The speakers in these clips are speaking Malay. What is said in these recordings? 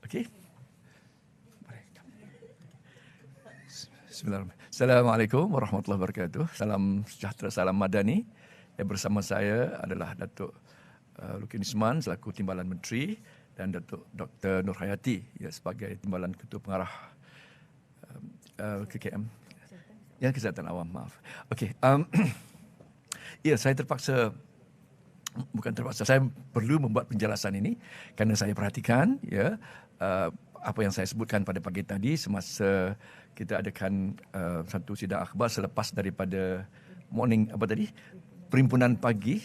Okey. Bismillahirrahmanirrahim. Assalamualaikum warahmatullahi wabarakatuh. Salam sejahtera, salam madani. Bersama saya adalah Datuk Lukin Isman selaku Timbalan Menteri dan Datuk Dr. Nur Hayati sebagai Timbalan Ketua Pengarah KKM. Ya, Kesihatan Awam, maaf. Okey. Ya, saya perlu membuat penjelasan ini kerana saya perhatikan apa yang saya sebutkan pada pagi tadi semasa kita adakan satu sidang akhbar selepas daripada perhimpunan pagi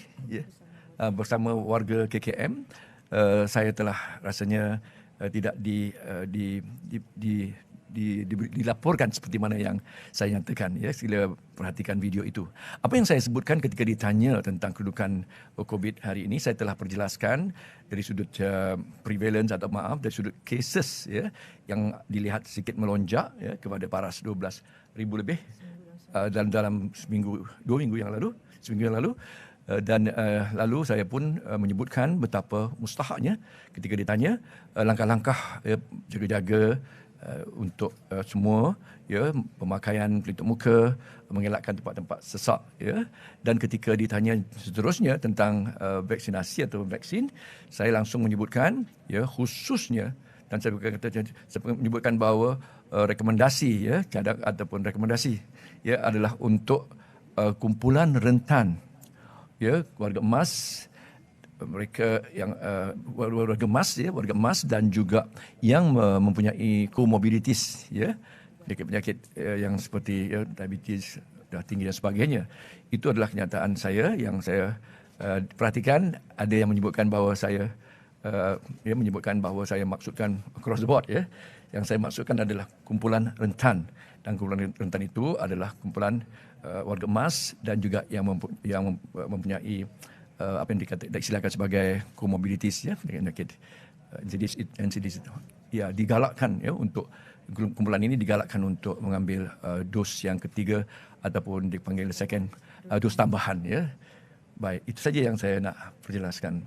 bersama warga KKM. Saya telah rasanya tidak dilaporkan seperti mana yang saya nyatakan. Sila perhatikan video itu. Apa yang saya sebutkan ketika ditanya tentang kedudukan COVID hari ini, saya telah perjelaskan dari sudut prevalence dari sudut cases yang dilihat sedikit melonjak kepada paras 12,000 lebih dalam seminggu yang lalu. Dan lalu saya pun menyebutkan betapa mustahaknya ketika ditanya langkah-langkah jaga-jaga untuk semua pemakaian pelitup muka, mengelakkan tempat-tempat sesak dan ketika ditanya seterusnya tentang vaksinasi atau vaksin, saya langsung menyebutkan khususnya dan saya menyebutkan bahawa rekomendasi ataupun rekomendasi adalah untuk kumpulan rentan warga emas, mereka yang warga emas dan juga yang mempunyai komorbiditis penyakit yang seperti diabetes, darah tinggi dan sebagainya. Itu adalah kenyataan saya yang saya perhatikan. Ada yang menyebutkan bahawa saya maksudkan across the board. Yang saya maksudkan adalah kumpulan rentan, dan kumpulan rentan itu adalah kumpulan warga emas dan juga yang mempunyai apa yang disilakan sebagai komorbiditis penyakit NCDs digalakkan untuk kumpulan ini digalakkan untuk mengambil dos yang ketiga ataupun dipanggil second dos tambahan. Baik, itu saja yang saya nak perjelaskan.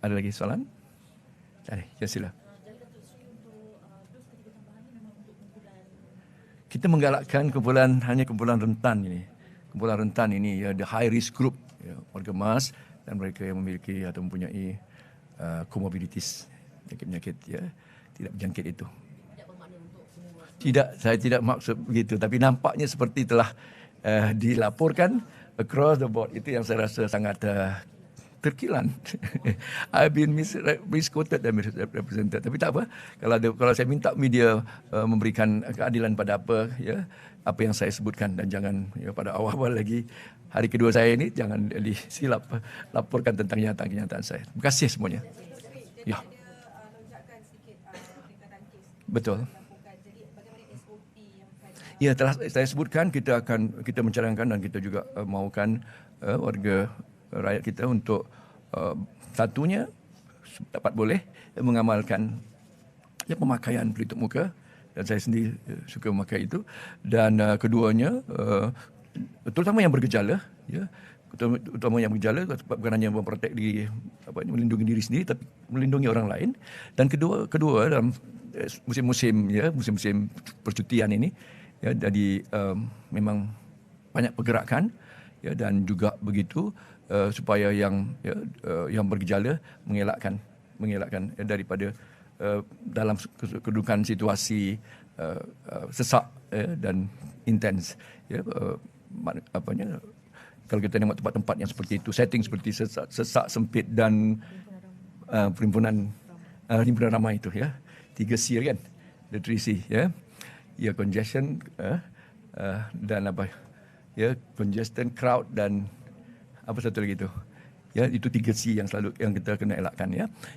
Ada lagi soalan? Ya, sila. Kita menggalakkan hanya kumpulan rentan ini. Kumpulan rentan ini the high risk group, warga emas dan mereka yang memiliki atau mempunyai komorbiditis, penyakit tidak berjangkit itu. Tidak, saya tidak maksud begitu, tapi nampaknya seperti telah dilaporkan across the board. Itu yang saya rasa sangat terkilan. I've been misquoted dan misrepresented. Tapi tak apa. Kalau saya minta media memberikan keadilan pada apa yang saya sebutkan, dan jangan pada awal-awal lagi hari kedua saya ini jangan disilap laporkan tentang kenyataan saya. Terima kasih semuanya. Ya. Betul. Ya, telah saya sebutkan kita mencadangkan dan kita juga mahukan warga rakyat kita untuk satunya dapat boleh mengamalkan pemakaian pelitup muka, dan saya sendiri suka memakai itu, dan keduanya terutama yang bergejala bukan hanya memprotek diri, melindungi diri sendiri tapi melindungi orang lain, dan kedua dalam musim percutian ini jadi memang banyak pergerakan dan juga begitu supaya yang bergejala mengelakkan daripada dalam kedudukan situasi sesak dan intens. Kalau kita tengok tempat-tempat yang seperti itu, setting seperti sesak sempit dan perhimpunan ramai itu 3C kan, the 3C congestion dan congestion, crowd dan apa satu lagi itu. Itu 3C yang kita kena elakkan.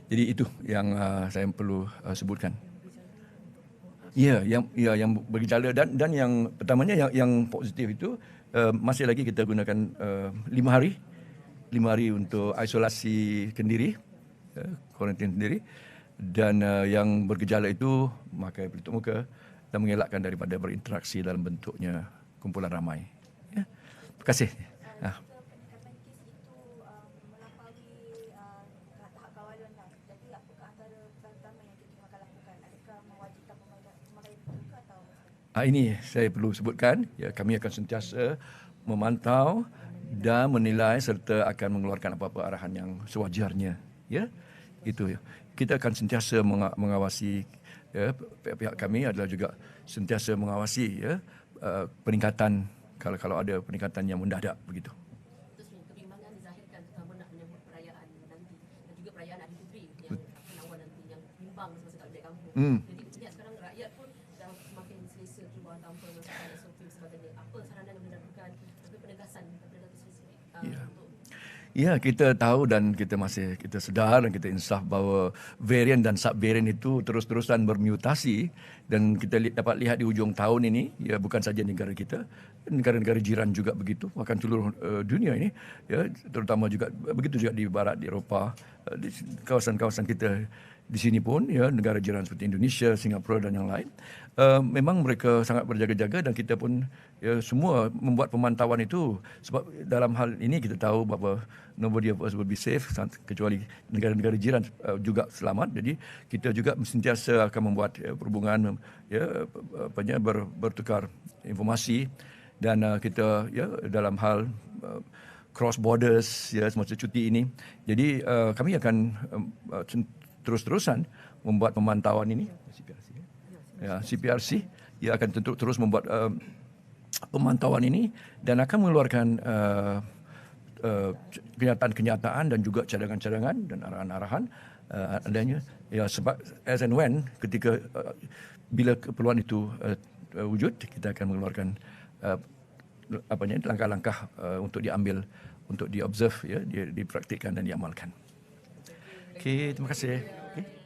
Jadi itu yang saya perlu sebutkan. Yang bergejala dan yang pertamanya yang positif itu masih lagi kita gunakan 5 hari untuk isolasi sendiri, kuarantin sendiri, dan yang bergejala itu memakai pelitup muka dan mengelakkan daripada berinteraksi dalam bentuknya kumpulan ramai. Terima kasih. Ini saya perlu sebutkan, ya, kami akan sentiasa memantau dan menilai serta akan mengeluarkan apa-apa arahan yang sewajarnya. Ya, itu. Ya. Kita akan sentiasa mengawasi. Ya, pihak kami adalah juga sentiasa mengawasi, ya, peningkatan kalau ada peningkatan yang mendadak begitu. Kebimbangan dizahirkan terutama nak menyambut perayaan nanti dan juga perayaan Aidilfitri yang akan awal nanti yang bimbang semasa tak balik kampung. Jadi lihat sekarang rakyat pun dah semakin selesa keluar tanpa masalah SOP dan sebagainya. Apa saranan yang dilakukan untuk penegasan kepada Datuk Seri sendiri untuk Ya, kita tahu dan kita sedar dan kita insaf bahawa varian dan subvarian itu terus-terusan bermutasi dan kita dapat lihat di hujung tahun ini, ya, bukan saja negara kita, negara-negara jiran juga begitu, bahkan seluruh dunia ini, ya, terutama juga begitu juga di barat, di Eropah, di kawasan-kawasan kita di sini pun, ya, negara jiran seperti Indonesia, Singapura dan yang lain, memang mereka sangat berjaga-jaga dan kita pun, ya, semua membuat pemantauan itu sebab dalam hal ini kita tahu bahawa nobody of us will be safe kecuali negara-negara jiran juga selamat. Jadi kita juga sentiasa akan membuat, ya, perhubungan, ya, bertukar informasi dan kita, ya, dalam hal cross borders, ya, semasa cuti ini. Jadi kami akan terus-terusan membuat pemantauan ini. CPRC, ia akan terus membuat pemantauan ini dan akan mengeluarkan kenyataan-kenyataan dan juga cadangan-cadangan dan arahan-arahan adanya, ya, sebab as and when ketika bila keperluan itu wujud, kita akan mengeluarkan langkah-langkah untuk diambil, untuk diobserve, ya, dipraktikkan dan diamalkan. Okey, terima kasih. Okay.